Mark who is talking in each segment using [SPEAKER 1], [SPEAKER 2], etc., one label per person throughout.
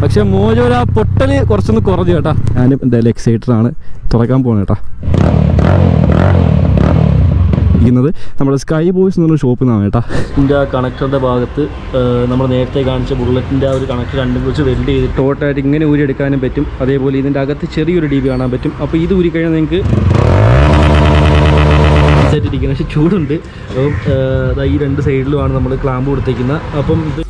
[SPEAKER 1] പക്ഷേ മോജോ ആ പൊട്ടൽ കുറച്ചൊന്ന് കുറഞ്ഞു കേട്ടാ. ഞാനും എന്തായാലും എക്സൈറ്റഡാണ്, തുറക്കാൻ പോകണം കേട്ടാ. ഇരിക്കുന്നത് നമ്മുടെ സ്കൈ ബോയ്സ് എന്ന് പറഞ്ഞ ഷോപ്പിൽ നിന്നാണ് കേട്ടോ. ഇതിൻ്റെ ആ കണക്ടറിൻ്റെ ഭാഗത്ത് നമ്മൾ നേരത്തെ കാണിച്ച ബുള്ളറ്റിൻ്റെ ആ ഒരു കണക്ടർ രണ്ടും വെച്ച് വെൽഡ് ചെയ്ത് ടോട്ടായിട്ട് ഇങ്ങനെ ഊരിയെടുക്കാനും പറ്റും. അതേപോലെ ഇതിൻ്റെ അകത്ത് ചെറിയൊരു DB കാണാൻ പറ്റും. അപ്പോൾ ഇത് ഊരിക്കഴിഞ്ഞാൽ നിങ്ങൾക്ക് സെറ്റിരിക്കുന്നത്. പക്ഷേ ചൂടുണ്ട്. അപ്പം ഈ രണ്ട് സൈഡിലുമാണ് നമ്മൾ ക്ലാമ്പ് കൊടുത്തേക്കുന്നത്. അപ്പം ഇത്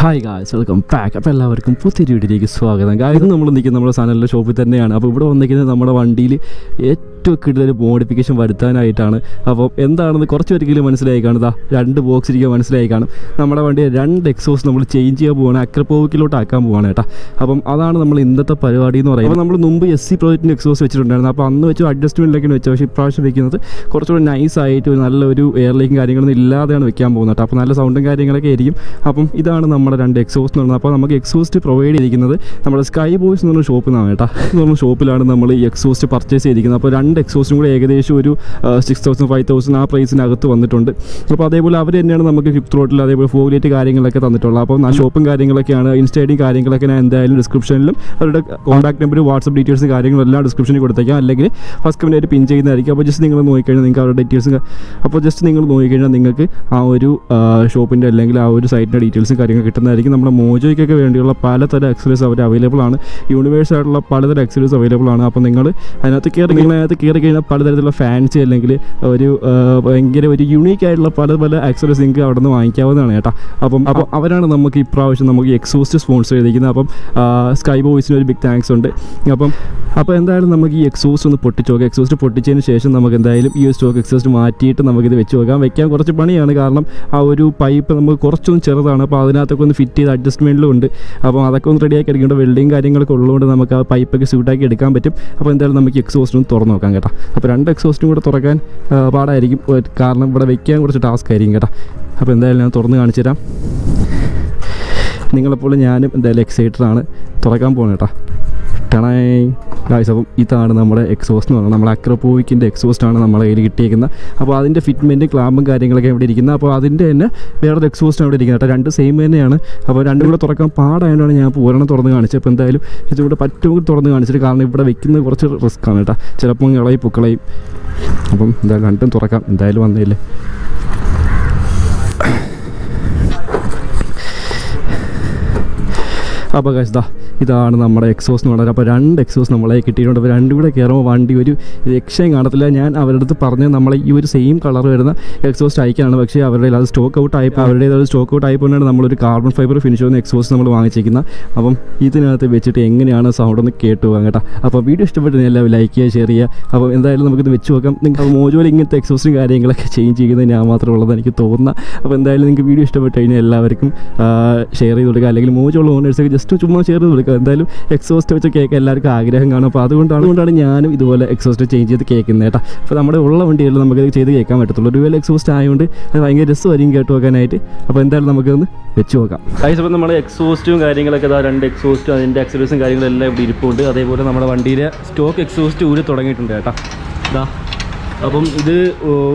[SPEAKER 1] ഹായ് ഗായ്സ്, വെൽക്കം ബാക്ക്. അപ്പോൾ എല്ലാവർക്കും പുതിയൊരു വീഡിയോയിലേക്ക് സ്വാഗതം. ഗായ്സ്, നമ്മൾ നിൽക്കുന്നത് നമ്മുടെ ചാനലിലെ ഷോപ്പിൽ തന്നെയാണ്. അപ്പോൾ ഇവിടെ വന്നിരിക്കുന്നത് നമ്മുടെ വണ്ടിയിൽ ഏറ്റവും കൂടുതൽ മോഡിഫിക്കേഷൻ വരുത്താനായിട്ടാണ്. അപ്പോൾ എന്താണെന്ന് കുറച്ച് പേർക്കെങ്കിലും മനസ്സിലായി കാണുക. 2 ബോക്സ് ഇരിക്കുക മനസ്സിലായി കാണും. നമ്മുടെ വണ്ടി 2 എക്സോസ്റ്റ് നമ്മൾ ചേഞ്ച് ചെയ്യാൻ പോവുകയാണ്, അക്രപ്പോവിക്കിലോട്ട് ആക്കാൻ പോവുകയാണ് കേട്ടോ. അപ്പം അതാണ് നമ്മൾ ഇന്നത്തെ പരിപാടി എന്ന് പറയുന്നത്. അപ്പോൾ നമ്മൾ മുമ്പ് SC പ്രോജക്റ്റിൻ്റെ എക്സോസ്റ്റ് വെച്ചിട്ടുണ്ടായിരുന്നു. അപ്പോൾ അന്ന് വെച്ച് അഡ്ജസ്റ്റ്മെൻറ്റിലേക്കാണ് വെച്ചത്. പക്ഷേ ഇപ്രാവശ്യം വെക്കുന്നത് കുറച്ചുകൂടി നൈസായിട്ട് നല്ലൊരു എയർലൈക്കും കാര്യങ്ങളൊന്നും ഇല്ലാതെയാണ് വെക്കാൻ പോകുന്നത് കേട്ടോ. അപ്പോൾ നല്ല സൗണ്ടും കാര്യങ്ങളൊക്കെ ആയിരിക്കും. അപ്പം ഇതാണ് നമ്മുടെ 2 എക്സോസ്റ്റ് എന്ന് പറഞ്ഞത്. അപ്പോൾ നമുക്ക് എക്സോസ്റ്റ് പ്രൊവൈഡ് ചെയ്തിരിക്കുന്നത് നമ്മുടെ സ്കൈ ബോയ്സ് എന്ന് പറഞ്ഞ ഷോപ്പിൽ നിന്നാണ് കേട്ടോ. എന്ന് പറഞ്ഞ ഷോപ്പിലാണ് നമ്മൾ ഈ എക്സോസ്റ്റ് പർച്ചേസ് ചെയ്തിരിക്കുന്നത്. അപ്പോൾ 2 എക്സോസ്റ്റും കൂടെ ഏകദേശം ഒരു 6000 5000 ആ പ്രൈസിനകത്ത് വന്നിട്ടുണ്ട്. അപ്പോൾ അതേപോലെ അവർ തന്നെയാണ് നമുക്ക് ഹിപ്പ് ത്രോട്ടിൽ അതേപോലെ ഫോഗ്ലേറ്റ് കാര്യങ്ങളൊക്കെ തന്നിട്ടുള്ളത്. അപ്പോൾ ആ ഷോപ്പും കാര്യങ്ങളൊക്കെയാണ്. ഇൻസ്റ്റയും കാര്യങ്ങളൊക്കെ ഞാൻ എന്തായാലും ഡിസ്ക്രിപ്ഷനിലും അവരുടെ കോൺടാക്ട് നമ്പർ വാട്സപ്പ് ഡീറ്റെയിൽസ് കാര്യങ്ങളെല്ലാം ഡിസ്ക്രിപ്ഷനിൽ കൊടുത്തേക്കാം, അല്ലെങ്കിൽ ഫസ്റ്റ് കമൻറ്റായിട്ട് പിൻ ചെയ്യുന്നതായിരിക്കും. അപ്പോൾ ജസ്റ്റ് നിങ്ങൾ നോക്കിക്കഴിഞ്ഞാൽ നിങ്ങൾക്ക് അവരുടെ ഡീറ്റെയിൽസ് അപ്പോൾ ജസ്റ്റ് നിങ്ങൾ നോക്കിക്കഴിഞ്ഞാൽ നിങ്ങൾക്ക് ആ ഒരു ഷോപ്പിൻ്റെ അല്ലെങ്കിൽ ആ ഒരു സൈറ്റിൻ്റെ ഡീറ്റെയിൽസും കാര്യങ്ങൾ കിട്ടുന്നതായിരിക്കും. നമ്മുടെ മോജോയ്ക്കൊക്കെ വേണ്ടിയുള്ള പലതരം ആക്സസറീസ് അവർ അവൈലബിൾ ആണ്. യൂണിവേഴ്സ് ആയിട്ടുള്ള പലതരം ആക്സസറീസ് അവൈലബിൾ ആണ്. അപ്പോൾ നിങ്ങൾ അതിനകത്ത് കയറി കഴിഞ്ഞാൽ പലതരത്തിലുള്ള ഫാൻസി അല്ലെങ്കിൽ ഒരു ഭയങ്കര ഒരു യുണീക്ക് ആയിട്ടുള്ള പല പല ആക്സസറീസ് നിങ്ങൾക്ക് അവിടെ നിന്ന് വാങ്ങിക്കാവുന്നതാണ് കേട്ടോ. അപ്പോൾ അവരാണ് നമുക്ക് ഇപ്രാവശ്യം നമുക്ക് എക്സോസ്റ്റ് സ്പോൺസർ ചെയ്തിരിക്കുന്നത്. അപ്പം സ്കൈ ബോയ്സിന് ഒരു ബിഗ് താങ്ക്സ് ഉണ്ട്. അപ്പോൾ എന്തായാലും നമുക്ക് ഈ എക്സോസ്റ്റ് ഒന്ന് പൊട്ടിച്ച് നോക്കാം. എക്സോസ്റ്റ് പൊട്ടിച്ചതിന് ശേഷം നമുക്ക് എന്തായാലും ഈ സ്റ്റോക്ക് എക്സോസ്റ്റ് മാറ്റിയിട്ട് നമുക്കിത് വെച്ച് നോക്കാം. വെക്കാൻ കുറച്ച് പണിയാണ്, കാരണം ആ ഒരു പൈപ്പ് നമുക്ക് കുറച്ചൊന്നും ചെറുതാണ്. അപ്പോൾ അതിനകത്തൊക്കെ ഒന്ന് ഫിറ്റ് ചെയ്ത് അഡ്ജസ്റ്റ്മെൻറ്റിലും ഉണ്ട്. അപ്പോൾ അതൊക്കെ ഒന്ന് റെഡിയാക്കി എടുക്കേണ്ട വെൽഡിങ് കാര്യങ്ങളൊക്കെ ഉള്ളതുകൊണ്ട് നമുക്ക് ആ പൈപ്പൊക്കെ സ്യൂട്ടാക്കി എടുക്കാൻ പറ്റും. അപ്പോൾ എന്തായാലും നമുക്ക് എക്സോസ്റ്റ് ഒന്ന് തുറന്ന് നോക്കാം കേട്ടോ. അപ്പോൾ 2 എക്സോസ്റ്റും കൂടെ തുറക്കാൻ പാടായിരിക്കും, കാരണം ഇവിടെ വെക്കാൻ കുറച്ച് ടാസ്ക് ആയിരിക്കും കേട്ടോ. അപ്പോൾ എന്തായാലും ഞാൻ തുറന്ന് കാണിച്ചു തരാം. നിങ്ങളെപ്പോലെ ഞാനും എന്തായാലും എക്സൈറ്റഡാണ്, തുറക്കാൻ പോകണം കേട്ടോ. ഗായ്സ്, അപ്പം ഇതാണ് നമ്മുടെ എക്സോസ്റ്റ് എന്ന് പറഞ്ഞാൽ നമ്മുടെ അക്രപ്പോവിക്കിൻ്റെ എക്സോസ്റ്റാണ് നമ്മളെ കയ്യിൽ കിട്ടിയിരിക്കുന്നത്. അപ്പോൾ അതിൻ്റെ ഫിറ്റ്മെൻറ്റും ക്ലാമ്പും കാര്യങ്ങളൊക്കെ ഇവിടെ ഇരിക്കുന്നത്. അപ്പോൾ അതിൻ്റെ തന്നെ വേറൊരു എക്സോസ്റ്റ് അവിടെ ഇരിക്കുന്നത് കേട്ടോ. 2 സെയിം തന്നെയാണ്. അപ്പോൾ 2 കൂടെ തുറക്കാൻ പാടായതുകൊണ്ടാണ് ഞാൻ പൂരണം തുറന്ന് കാണിച്ചത്. അപ്പോൾ എന്തായാലും ഇതുകൂടെ പറ്റുമെങ്കിൽ തുറന്ന് കാണിച്ചിട്ട്, കാരണം ഇവിടെ വെക്കുന്നത് കുറച്ച് റിസ്ക്കാണ് കേട്ടോ. ചിലപ്പോൾ ഇളയും പുക്കളയും. അപ്പം എന്തായാലും 2 തുറക്കാം, എന്തായാലും വന്നില്ലേ. അപ്പോൾ ഗൈസ്, ഇതാണ് നമ്മുടെ എക്സോസ്റ്റ് എന്ന് പറഞ്ഞാൽ. അപ്പോൾ 2 എക്സോസ്റ്റ് നമ്മളെ കിട്ടിയിട്ടുണ്ട്. അപ്പോൾ 2 കൂടെ കയറുമ്പോൾ വണ്ടി ഒരു രക്ഷയും കാണത്തില്ല. ഞാൻ അവരുടെ അടുത്ത് പറഞ്ഞ് നമ്മളെ ഈ ഒരു സെയിം കളർ വരുന്ന എക്സോസ്റ്റ് അയക്കാനാണ്. പക്ഷേ അവരുടെ അത് സ്റ്റോക്ക് ഔട്ട് ആയപ്പോൾ സ്റ്റോക്ക് ഔട്ട് ആയപ്പോഴാണ് നമ്മളൊരു കാർബൺ ഫൈബർ ഫിനിഷ് ചെയ്യുന്ന എക്സോസ്റ്റ് നമ്മൾ വാങ്ങിച്ചിരിക്കുന്നത്. അപ്പം ഇതിനകത്ത് വെച്ചിട്ട് എങ്ങനെയാണ് സൗണ്ട് ഒന്ന് കേട്ട് പോകാം കേട്ടോ. അപ്പോൾ വീഡിയോ ഇഷ്ടപ്പെട്ട് എല്ലാവരും ലൈക്ക് ചെയ്യുക, ഷെയർ ചെയ്യുക. അപ്പോൾ എന്തായാലും നമുക്കിത് വെച്ച് നോക്കാം. നിങ്ങൾക്ക് മോജോയിൽ ഇങ്ങനത്തെ എക്സോസ്റ്റും കാര്യങ്ങളൊക്കെ ചേഞ്ച് ചെയ്യുന്നത് ഞാൻ മാത്രമേ ഉള്ളത് എനിക്ക് തോന്നുന്നത്. അപ്പോൾ എന്തായാലും നിങ്ങൾക്ക് വീഡിയോ ഇഷ്ടപ്പെട്ട് കഴിഞ്ഞാൽ എല്ലാവർക്കും ഷെയർ ചെയ്ത് കൊടുക്കുക, അല്ലെങ്കിൽ മോജോ ഉള്ള ഓണേഴ്സൊക്കെ ജസ്റ്റ് ചുമ്മാ ഷെയർ ചെയ്ത് കൊടുക്കുക. എന്തായാലും എക്സോസ്റ്റ് വെച്ച് കേൾക്കാൻ എല്ലാവർക്കും ആഗ്രഹം കാണും. അപ്പോൾ അതുകൊണ്ടാണ് ഞാനും ഇതുപോലെ എക്സോസ്റ്റ് ചേഞ്ച് ചെയ്ത് കേൾക്കുന്നത് കേട്ടോ. അപ്പോൾ നമ്മുടെ ഉള്ള വണ്ടികളിൽ നമുക്ക് ചെയ്ത് കേൾക്കാൻ പറ്റത്തുള്ളൂ. ഒരുപോലെ എക്സോസ്റ്റ് ആയതുകൊണ്ട് അത് ഭയങ്കര രസമായിരിക്കും കേട്ട് നോക്കാനായിട്ട്. അപ്പോൾ എന്തായാലും നമുക്കൊന്ന് വെച്ച് നോക്കാം. അപ്പോൾ നമ്മുടെ എക്സോസ്റ്റും കാര്യങ്ങളൊക്കെ 2 എക്സോസ്റ്റും അതിൻ്റെ ആക്സസറീസും കാര്യങ്ങളെല്ലാം ഇവിടെ ഇരിപ്പുണ്ട്. അതേപോലെ നമ്മുടെ വണ്ടിയിലെ സ്റ്റോക്ക് എക്സോസ്റ്റ് ഊരി തുടങ്ങിയിട്ടുണ്ട് കേട്ടോ. അപ്പം ഇത്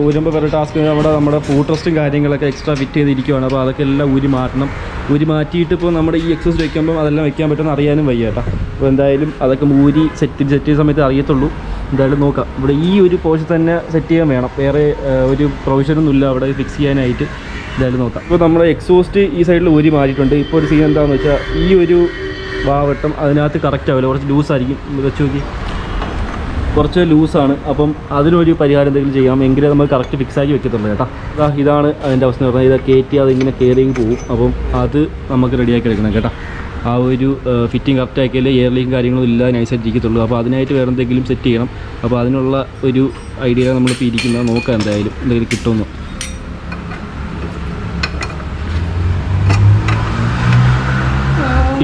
[SPEAKER 1] ഊരുമ്പോൾ വേറെ ടാസ്ക് നമ്മുടെ ഫുഡ് റെസ്റ്റും കാര്യങ്ങളൊക്കെ എക്സ്ട്രാ ഫിറ്റ് ചെയ്തിരിക്കുകയാണ്. അപ്പോൾ അതൊക്കെ എല്ലാം ഊരി മാറ്റണം. ഊരി മാറ്റിയിട്ട് ഇപ്പോൾ നമ്മുടെ ഈ എക്സോസ്റ്റ് വയ്ക്കുമ്പോൾ അതെല്ലാം വെക്കാൻ പറ്റുമെന്ന് അറിയാനും വയ്യ കേട്ടോ. അപ്പോൾ എന്തായാലും അതൊക്കെ ഊരി സെറ്റ് ചെയ്ത സമയത്ത് അറിയത്തുള്ളൂ. എന്തായാലും നോക്കാം. ഇവിടെ ഈ ഒരു പോർഷൻ തന്നെ സെറ്റ് ചെയ്യാൻ വേണം, വേറെ ഒരു പ്രൊവിഷനൊന്നും ഇല്ല അവിടെ ഫിക്സ് ചെയ്യാനായിട്ട്. എന്തായാലും നോക്കാം. ഇപ്പോൾ നമ്മുടെ എക്സോസ്റ്റ് ഈ സൈഡിൽ ഊരി മാറ്റിയിട്ടുണ്ട്. ഇപ്പോൾ ഒരു സീൻ എന്താണെന്ന് വെച്ചാൽ ഈ ഒരു ഭാവട്ടം അതിനകത്ത് കറക്റ്റ് ആവില്ല, കുറച്ച് ലൂസായിരിക്കും. വെച്ച് നോക്കി, കുറച്ച് ലൂസാണ്. അപ്പം അതിനൊരു പരിഹാരം എന്തെങ്കിലും ചെയ്യാം, എങ്കിലേ നമുക്ക് കറക്റ്റ് ഫിക്സാക്കി വെക്കത്തുള്ളൂ കേട്ടോ. ഇതാണ് അതിൻ്റെ അവസ്ഥ എന്ന് പറഞ്ഞാൽ. ഇത് കയറ്റി അതിങ്ങനെ കയറിയും പോകും. അപ്പം അത് നമുക്ക് റെഡിയാക്കി എടുക്കണം കേട്ടോ. ആ ഒരു ഫിറ്റിംഗ് കറക്റ്റ് ആക്കിയാലേ എയർ ലീക്കും കാര്യങ്ങളും ഇല്ലാതെ നൈസായിട്ട് ഇരിക്കത്തുള്ളൂ. അപ്പോൾ അതിനായിട്ട് വേറെ എന്തെങ്കിലും സെറ്റ് ചെയ്യണം. അപ്പോൾ അതിനുള്ള ഒരു ഐഡിയ നമ്മളിപ്പോൾ ഇരിക്കുന്നത്. നോക്കാം എന്തായാലും എന്തെങ്കിലും കിട്ടുമെന്ന്.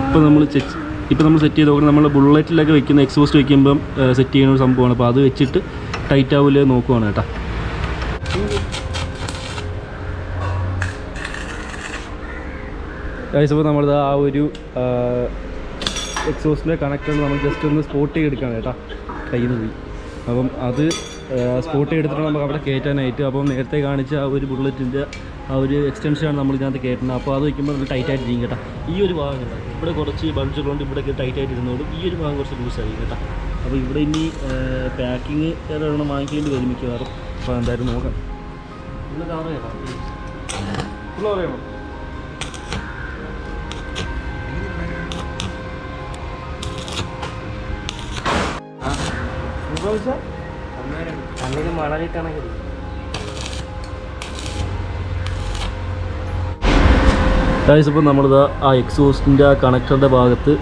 [SPEAKER 1] ഇപ്പോൾ നമ്മൾ സെറ്റ് ചെയ്ത് നോക്കണം. നമ്മൾ ബുള്ളറ്റിലൊക്കെ വെക്കുന്ന എക്സോസ്റ്റ് വയ്ക്കുമ്പം സെറ്റ് ചെയ്യുന്ന ഒരു സംഭവമാണ്. അപ്പോൾ അത് വെച്ചിട്ട് ടൈറ്റ് ആവില്ല നോക്കുവാണ് കേട്ടോ. അപ്പോൾ നമ്മളത് ആ ഒരു എക്സോസ്റ്റിൻ്റെ കണക്ടർ നമ്മൾ ജസ്റ്റ് ഒന്ന് സ്പോട്ട് ചെയ്തെടുക്കുകയാണ് കേട്ടോ. കയ്യിൽ നിന്ന് പോയി. അപ്പം അത് സ്പോട്ട് ചെയ്തെടുത്തിട്ട് നമുക്ക് അവിടെ കയറ്റാനായിട്ട്. അപ്പം നേരത്തെ കാണിച്ച ആ ഒരു ബുള്ളറ്റിൻ്റെ ആ ഒരു എക്സ്റ്റൻഷനാണ് നമ്മൾ ഇതിനകത്ത് കയറ്റുന്നത്. അപ്പോൾ അത് വയ്ക്കുമ്പോൾ നമ്മൾ ടൈറ്റായിട്ട് ചെയ്യും കേട്ടോ. ഈ ഒരു ഭാഗം കേട്ടോ, ഇവിടെ കുറച്ച് ബൾജുകളുണ്ട്, ഇവിടെ ടൈറ്റായിട്ട് ഇരുന്നോളും. ഈ ഒരു ഭാഗം കുറച്ച് ലൂസായി കേട്ടോ. അപ്പോൾ ഇവിടെ ഇനി പാക്കിങ് ഏതെണ്ണം വാങ്ങിക്കേണ്ടി വരും മിക്കവാറും. അപ്പോൾ എന്തായാലും നോക്കാം. ഇവിടെ കവർ കേട്ടോ, ഫുൾ അറിയണം. അങ്ങനെ മണലിട്ടാണെങ്കിൽ ഇപ്പോൾ നമ്മളിത് ആ എക്സോസ്റ്റിൻ്റെ ആ കണക്ടറിൻ്റെ ഭാഗത്ത്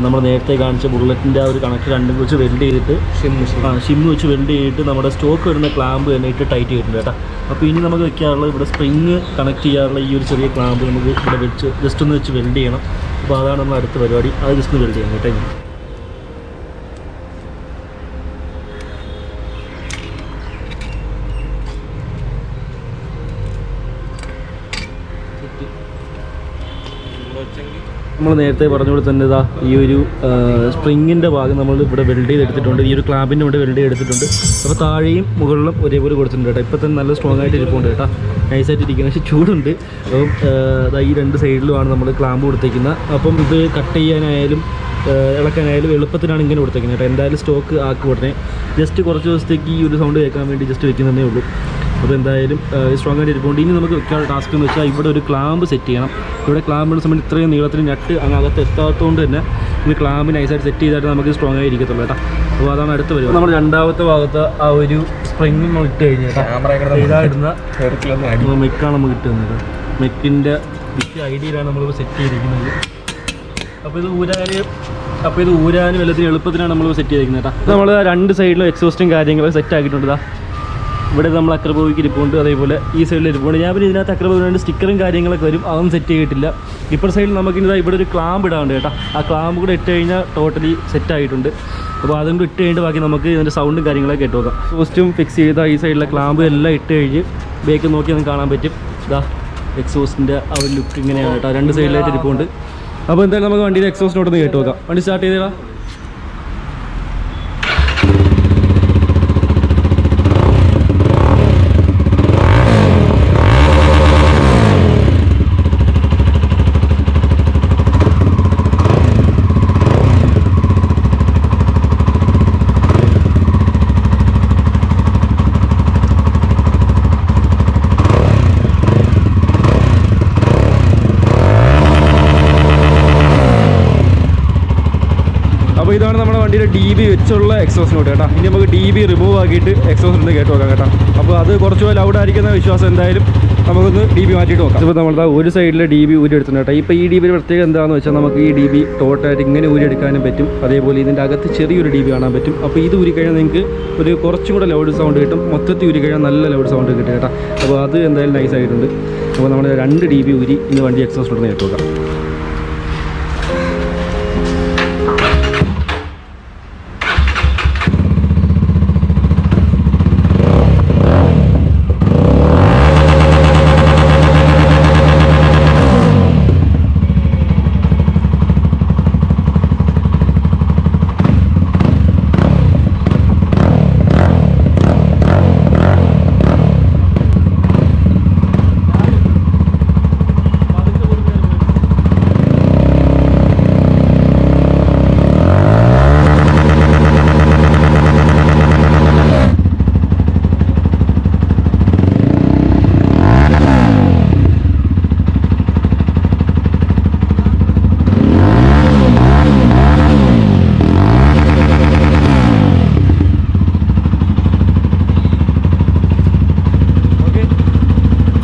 [SPEAKER 1] നമ്മൾ നേരത്തെ കാണിച്ച ബുള്ളറ്റിൻ്റെ ആ ഒരു കണക്ടർ രണ്ടും വെച്ച് വെൽഡ് ചെയ്തിട്ട് ഷിമ്മ് വെച്ച് വെൽഡ് ചെയ്തിട്ട് നമ്മുടെ സ്റ്റോക്ക് വരുന്ന ക്ലാമ്പ് തന്നെ ഇട്ട് ടൈറ്റ് ചെയ്തിട്ടുണ്ട് കേട്ടോ. അപ്പോൾ ഇനി നമുക്ക് വെക്കാറുള്ള ഇവിടെ സ്പ്രിങ് കണക്ട് ചെയ്യാറുള്ള ഈ ഒരു ചെറിയ ക്ലാമ്പ് നമുക്ക് ഇവിടെ വെച്ച് ജസ്റ്റ് ഒന്ന് വെച്ച് വെൽഡ് ചെയ്യണം. അപ്പോൾ അതാണ് നമ്മൾ അടുത്ത പരിപാടി. അത് ജസ്റ്റ് ഒന്ന് വെൽഡ് ചെയ്യണം കേട്ടോ. നമ്മൾ നേരത്തെ പറഞ്ഞ പോലെ തന്നെ ഇതാ ഈ ഒരു സ്പ്രിങ്ങിൻ്റെ ഭാഗം നമ്മൾ ഇവിടെ വെൽഡ് ചെയ്തെടുത്തിട്ടുണ്ട്. ഈ ഒരു ക്ലാമ്പിൻ്റെ ഇവിടെ വെൽഡ് ചെയ്തെടുത്തിട്ടുണ്ട്. അപ്പോൾ താഴെയും മുകളിലും ഒരേപോലെ കൊടുത്തിട്ടുണ്ട് കേട്ടോ. ഇപ്പോൾ തന്നെ നല്ല സ്ട്രോങ് ആയിട്ട് ഇരിപ്പുണ്ട് കേട്ടോ, നൈസായിട്ട് ഇരിക്കുന്നത്. പക്ഷേ ചൂടുണ്ട്. അപ്പം അതാ ഈ രണ്ട് സൈഡിലുമാണ് നമ്മൾ ക്ലാമ്പ് കൊടുത്തേക്കുന്നത്. അപ്പം ഇത് കട്ട് ചെയ്യാനായാലും ഇളക്കാനായാലും എളുപ്പത്തിനാണ് ഇങ്ങനെ കൊടുത്തേക്കുന്നത് കേട്ടോ. എന്തായാലും സ്റ്റോക്ക് ആക്കി ഉടനെ ജസ്റ്റ് കുറച്ച് ദിവസത്തേക്ക് ഈ ഒരു സൗണ്ട് കേൾക്കാൻ വേണ്ടി ജസ്റ്റ് വെക്കുന്നതേ ഉള്ളൂ. അപ്പോൾ എന്തായാലും സ്ട്രോങ് ആയിട്ട് ഇരിപ്പുണ്ട്. ഇനി നമുക്ക് വെക്കാനുള്ള ടാസ്ക് എന്ന് വെച്ചാൽ ഇവിടെ ഒരു ക്ലാമ്പ് സെറ്റ് ചെയ്യണം. ഇവിടെ ക്ലാമ്പിന് സമയത്ത് ഇത്രയും നീളത്തിൽ നട്ട് അങ്ങകത്ത് എത്താത്തതുകൊണ്ട് തന്നെ ഇത് ക്ലാമ്പ് നൈസായിട്ട് സെറ്റ് ചെയ്തിട്ട് നമുക്ക് സ്ട്രോങ് ആയി ഇരിക്കത്തുള്ളൂ കേട്ടോ. അപ്പോൾ അതാണ് അടുത്ത പരിപാടി. നമ്മൾ രണ്ടാമത്തെ ഭാഗത്ത് ആ ഒരു സ്പ്രിങ് നമ്മൾ ഇട്ട് കഴിഞ്ഞാൽ ഇതായിടുന്ന മെക്കാണ് നമുക്ക് കിട്ടുന്നത്. മെക്കിൻ്റെ വിറ്റ് ഐഡിയയിലാണ് നമ്മളിപ്പോൾ സെറ്റ് ചെയ്തിരിക്കുന്നത്. അപ്പോൾ ഇത് ഊരാനും എല്ലാത്തിനും എളുപ്പത്തിനാണ് നമ്മൾ സെറ്റ് ചെയ്തിരിക്കുന്നത് കേട്ടോ. നമ്മൾ രണ്ട് സൈഡിലും എക്സോസ്റ്റും കാര്യങ്ങളൊക്കെ സെറ്റ് ആക്കിയിട്ടുണ്ട്. ഇവിടെ നമ്മൾ അക്രപോവിക്ക് ഇരിപ്പുണ്ട്, അതേപോലെ ഈ സൈഡിൽ ഇരിപ്പുണ്ട്. ഞാൻ പിന്നെ ഇതിനകത്ത് അക്രപോവിൻ്റെ സ്റ്റിക്കറും കാര്യങ്ങളൊക്കെ വരും, അതൊന്നും സെറ്റ് ചെയ്തിട്ടില്ല. ഇപ്പുറത്തെ സൈഡിൽ നമുക്കിനി ഇവിടെ ഒരു ക്ലാമ്പ് ഇടാറുണ്ട് കേട്ടോ. ആ ക്ലാമ്പ് കൂടെ ഇട്ട് കഴിഞ്ഞാൽ ടോട്ടലി സെറ്റ് ആയിട്ടുണ്ട്. അപ്പോൾ അതും കൂടി ഇട്ട് കഴിഞ്ഞിട്ട് ബാക്കി നമുക്ക് ഇതിൻ്റെ സൗണ്ടും കാര്യങ്ങളൊക്കെ കേട്ട് നോക്കാം. എക്സോസ്റ്റും ഫിക്സ് ചെയ്ത ഈ സൈഡിലെ ക്ലാമ്പ് എല്ലാം ഇട്ട് കഴിഞ്ഞ് ബേക്ക് നോക്കി നമുക്ക് കാണാൻ പറ്റും. ഇതാ എക്സോസ്റ്റിൻ്റെ ആ ഒരു ലുക്ക് ഇങ്ങനെയാണ് കേട്ടോ, രണ്ട് സൈഡിലായിട്ട് ഇരിപ്പുണ്ട്. അപ്പോൾ എന്തായാലും നമുക്ക് വണ്ടിയുടെ എക്സോസ്റ്റിനോട്ടൊന്ന് കേട്ട് നോക്കാം. വണ്ടി സ്റ്റാർട്ട് ചെയ്തേടാ. അപ്പോൾ ഇതാണ് നമ്മുടെ വണ്ടിയുടെ DB വെച്ചുള്ള എക്സോസ് നോട്ട് കേട്ടോ. ഇനി നമുക്ക് DB റിമൂവ് ആക്കിയിട്ട് എക്സോസ് ഉണ്ട് കേട്ട് നോക്കാം കേട്ടോ. അപ്പോൾ അത് കുറച്ച് ലൗഡ് ആയിരിക്കുന്ന വിശ്വാസം എന്തായാലും നമുക്കൊന്ന് DB മാറ്റിയിട്ട് നോക്കാം. ഇപ്പോൾ നമ്മൾ ഒരു സൈഡിലെ DB ഊരി എടുത്തിട്ടുണ്ട് കേട്ടോ. ഇപ്പോൾ ഈ DB പ്രത്യേകം എന്താണെന്ന് വെച്ചാൽ നമുക്ക് ഈ DB ടോട്ടായിട്ട് ഇങ്ങനെ ഊരി എടുക്കാനും പറ്റും. അതേപോലെ ഇതിൻ്റെ അകത്ത് ചെറിയൊരു DB കാണാൻ പറ്റും. അപ്പോൾ ഇത് ഊരി കഴിഞ്ഞാൽ നിങ്ങൾക്ക് ഒരു കുറച്ചും കൂടെ ലൗഡ് സൗണ്ട് കിട്ടും. മൊത്തത്തിൽ ഊരി കഴിഞ്ഞാൽ നല്ല ലൗഡ് സൗണ്ട് കിട്ടും കേട്ടോ. അപ്പോൾ അത് എന്തായാലും നൈസായിട്ടുണ്ട്. അപ്പോൾ നമ്മൾ 2 DB ഊരി ഇന്ന് വണ്ടി എക്സോസ് നോട്ട് കേട്ട് നോക്കാം.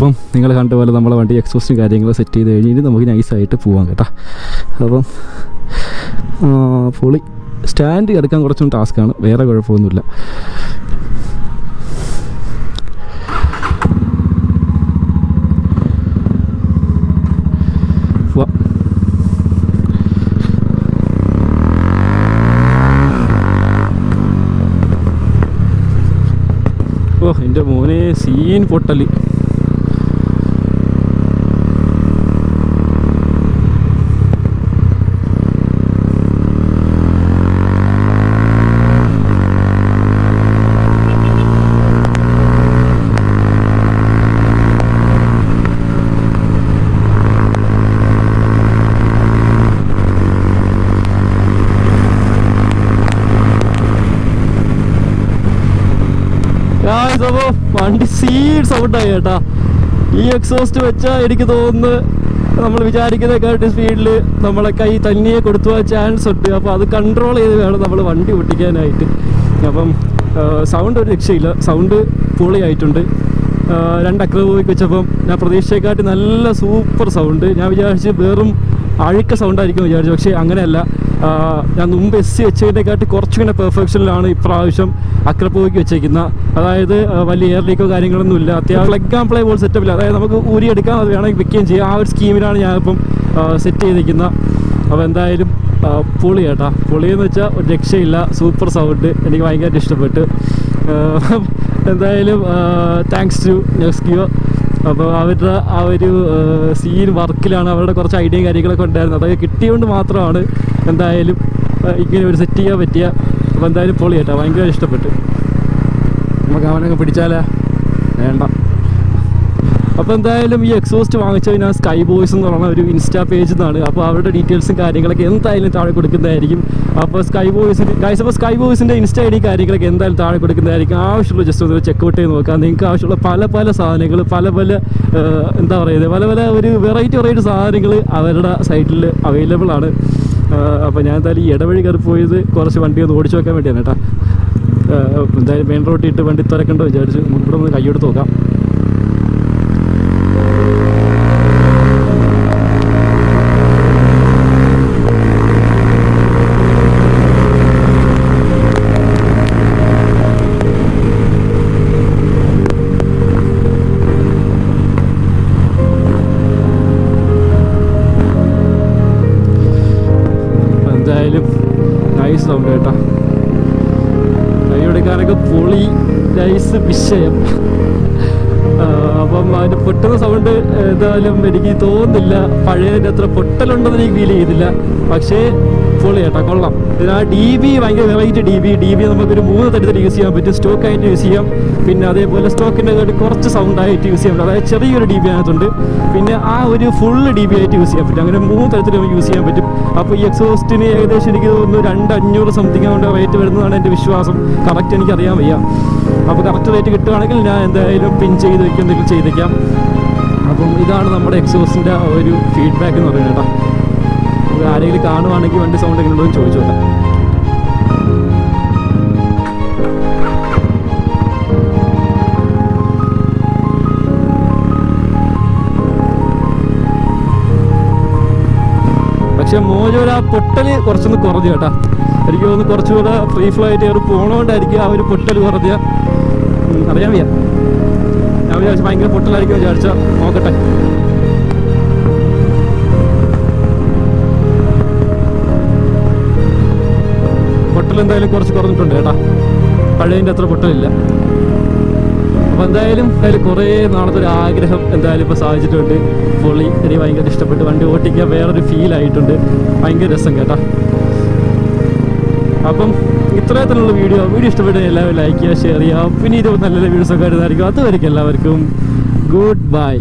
[SPEAKER 1] അപ്പം നിങ്ങൾ കണ്ട പോലെ നമ്മളെ വണ്ടി എക്സോസ്റ്റും കാര്യങ്ങളും സെറ്റ് ചെയ്ത് കഴിഞ്ഞ് നമുക്ക് നൈസായിട്ട് പോവാം കേട്ടോ. അപ്പം പൊളി. സ്റ്റാൻഡ് എടുക്കാൻ കുറച്ചും ടാസ്ക്കാണ്, വേറെ കുഴപ്പമൊന്നുമില്ല. ഓ എൻ്റെ മോനെ സീൻ പൊട്ടല്. വണ്ടി സീഡ് സൗണ്ടായി കേട്ടാ. ഈ എക്സോസ്റ്റ് വെച്ചാൽ എനിക്ക് തോന്നുന്നു നമ്മൾ വിചാരിക്കുന്നതിനെക്കാട്ടി സ്പീഡിൽ നമ്മളെ കൈ തനിയെ കൊടുത്തു പോകാൻ ചാൻസ് ഉണ്ട്. അപ്പോൾ അത് കൺട്രോൾ ചെയ്ത് വേണം നമ്മൾ വണ്ടി ഓട്ടിക്കാനായിട്ട്. അപ്പം സൗണ്ട് ഒരു രക്ഷയില്ല, സൗണ്ട് പൊളിയായിട്ടുണ്ട്. 2 അക്രപോവിക് വെച്ചപ്പം ഞാൻ പ്രതീക്ഷയെക്കാട്ടി നല്ല സൂപ്പർ സൗണ്ട്. ഞാൻ വിചാരിച്ച് വെറും അഴുക്ക സൗണ്ടായിരിക്കും വിചാരിച്ചു, പക്ഷേ അങ്ങനെയല്ല. ഞാൻ മുമ്പ് SC വെച്ചതിനെക്കാട്ടി കുറച്ചുകൂടെ പെർഫെക്ഷനിലാണ് ഇപ്രാവശ്യം അക്രപോവിക്ക് വെച്ചേക്കുന്നത്. അതായത് വലിയ എയർ ലീക്കോ കാര്യങ്ങളൊന്നും ഇല്ല. അത്യാവശ്യം പ്ലഗ് ആൻഡ് പ്ലേ പോലെ സെറ്റപ്പില്ല. അതായത് നമുക്ക് ഊരിയെടുക്കാം, അത് വേണമെങ്കിൽ വെക്കുകയും ചെയ്യാം. ആ ഒരു സ്കീമിലാണ് ഞാനിപ്പം സെറ്റ് ചെയ്തിരിക്കുന്നത്. അപ്പോൾ എന്തായാലും പൊളി കേട്ടാ. പൊളിയെന്ന് വെച്ചാൽ ഒരു രക്ഷയില്ല, സൂപ്പർ സൗണ്ട്. എനിക്ക് ഭയങ്കരമായിട്ട് ഇഷ്ടപ്പെട്ടു. എന്തായാലും താങ്ക്സ് ടു നെക്സ്കിയോ. അപ്പോൾ അവരുടെ ആ ഒരു സീൻ വർക്കിലാണ്, അവരുടെ കുറച്ച് ഐഡിയയും കാര്യങ്ങളൊക്കെ ഉണ്ടായിരുന്നു. അതൊക്കെ കിട്ടിയതുകൊണ്ട് മാത്രമാണ് എന്തായാലും ഇങ്ങനെ ഒരു സെറ്റ് ചെയ്യാൻ പറ്റിയ. അപ്പോൾ എന്തായാലും പൊളി കേട്ടോ, ഭയങ്കര ഇഷ്ടപ്പെട്ടു. നമുക്ക് അവനൊക്കെ പിടിച്ചാലേ വേണ്ട. അപ്പോൾ എന്തായാലും ഈ എക്സോസ്റ്റ് വാങ്ങിച്ചത് ഞാൻ സ്കൈ ബോയ്സ് എന്ന് പറഞ്ഞ ഒരു ഇൻസ്റ്റാ പേജിൽ നിന്നാണ്. അപ്പോൾ അവരുടെ ഡീറ്റെയിൽസും കാര്യങ്ങളൊക്കെ എന്തായാലും താഴെ കൊടുക്കുന്നതായിരിക്കും. അപ്പോൾ സ്കൈ ബോയ്സിൻ്റെ ഇൻസ്റ്റ ID കാര്യങ്ങളൊക്കെ എന്തായാലും താഴെ കൊടുക്കുന്നതായിരിക്കും. ആവശ്യമുള്ള ജസ്റ്റ് ഒന്ന് ചെക്കൗട്ട് ചെയ്ത് നോക്കാം. നിങ്ങൾക്ക് ആവശ്യമുള്ള പല സാധനങ്ങൾ, പല എന്താ പറയുന്നത്, പല ഒരു വെറൈറ്റി സാധനങ്ങൾ അവരുടെ സൈറ്റിൽ അവൈലബിൾ ആണ്. അപ്പോൾ ഞാൻ എന്തായാലും ഈ ഇടവഴി കയറി പോയത് കുറച്ച് വണ്ടി ഒന്ന് ഓടിച്ചു വെക്കാൻ വേണ്ടിയാണ് കേട്ടോ. എന്തായാലും മെയിൻ റോട്ടിട്ട് വണ്ടി തുറക്കണ്ടോ വിചാരിച്ചു. ഇവിടെ ഒന്ന് കൈയെടുത്ത് നോക്കാം. നൈസ് സൗണ്ട് കേട്ടോ, കൈയെടുക്കാനൊക്കെ പൊളി, നൈസ് വിഷയം. അപ്പം അതിൻ്റെ പൊട്ടുന്ന സൗണ്ട് എന്തായാലും എനിക്ക് തോന്നുന്നില്ല പഴയതിൻ്റെ അത്ര പൊട്ടലുണ്ടെന്ന് എനിക്ക് ഫീൽ ചെയ്തില്ല. പക്ഷേ പൊളി കേട്ടോ, കൊള്ളാം. ആ DB ഭയങ്കര വെറൈറ്റി DB നമുക്കൊരു 3 തരത്തിൽ യൂസ് ചെയ്യാൻ പറ്റും. സ്റ്റോക്കായിട്ട് യൂസ് ചെയ്യാം, പിന്നെ അതേപോലെ സ്റ്റോക്കിൻ്റെ കുറച്ച് സൗണ്ടായിട്ട് യൂസ് ചെയ്യാൻ പറ്റും. അതായത് ചെറിയൊരു DB അതിനകത്തുണ്ട്, പിന്നെ ആ ഒരു ഫുൾ DB ആയിട്ട് യൂസ് ചെയ്യാൻ പറ്റും. അങ്ങനെ 3 തരത്തിൽ നമുക്ക് യൂസ് ചെയ്യാൻ പറ്റും. അപ്പോൾ ഈ എക്സോസ്റ്റിന് ഏകദേശം എനിക്ക് തോന്നുന്നു 2,500 സംതിങ് കൊണ്ട് റേറ്റ് വരുന്നതാണ് എൻ്റെ വിശ്വാസം. കറക്റ്റ് എനിക്കറിയാൻ വയ്യ. അപ്പോൾ കറക്റ്റ് റേറ്റ് കിട്ടുകയാണെങ്കിൽ ഞാൻ എന്തായാലും പിൻ ചെയ്ത് വയ്ക്കും, എന്തെങ്കിലും ചെയ്തേക്കാം. അപ്പം ഇതാണ് നമ്മുടെ എക്സോസിൻ്റെ ഒരു ഫീഡ്ബാക്ക് എന്ന് പറയുന്നത് കേട്ടോ. ആരെങ്കിലും കാണുവാണെങ്കിൽ വണ്ടി സൗണ്ട് എങ്ങനെ ഉണ്ടോ എന്ന് ചോദിച്ചു നോക്കാം. പക്ഷെ മോജോയിൽ ആ പൊട്ടൽ കുറച്ചൊന്ന് കുറഞ്ഞു കേട്ടോ. എനിക്ക് തോന്നുന്നു കുറച്ചുകൂടെ ഫ്രീ ഫ്ലോ ആയിട്ട് കയറി പോകണോണ്ടായിരിക്കും ആ ഒരു പൊട്ടൽ കുറഞ്ഞ. അറിയാൻ വയ്യ, ഞാൻ വിചാരിച്ചു ഭയങ്കര പൊട്ടലായിരിക്കും വിചാരിച്ച. നോക്കട്ടെ. പൊട്ടൽ എന്തായാലും കുറച്ച് കുറഞ്ഞിട്ടുണ്ട് കേട്ടോ, പഴയതിൻ്റെ അത്ര പൊട്ടലില്ല. അപ്പോൾ എന്തായാലും കുറേ നാളത്തെ ഒരു ആഗ്രഹം എന്തായാലും ഇപ്പോൾ സാധിച്ചിട്ടുണ്ട്. പൊളി, എനിക്ക് ഭയങ്കര ഇഷ്ടപ്പെട്ടു. വണ്ടി ഓട്ടിക്കാൻ വേറൊരു ഫീലായിട്ടുണ്ട്, ഭയങ്കര രസം കേട്ടോ. അപ്പം ഇത്രയത്തിലുള്ള വീഡിയോ ഇഷ്ടപ്പെട്ട എല്ലാവരും ലൈക്ക് ചെയ്യുക, ഷെയർ ചെയ്യുക. പിന്നെ ഇത് നല്ല വീഡിയോസൊക്കെ ആയിരുന്നായിരിക്കും. അതുവരെയ്ക്കും എല്ലാവർക്കും ഗുഡ് ബൈ.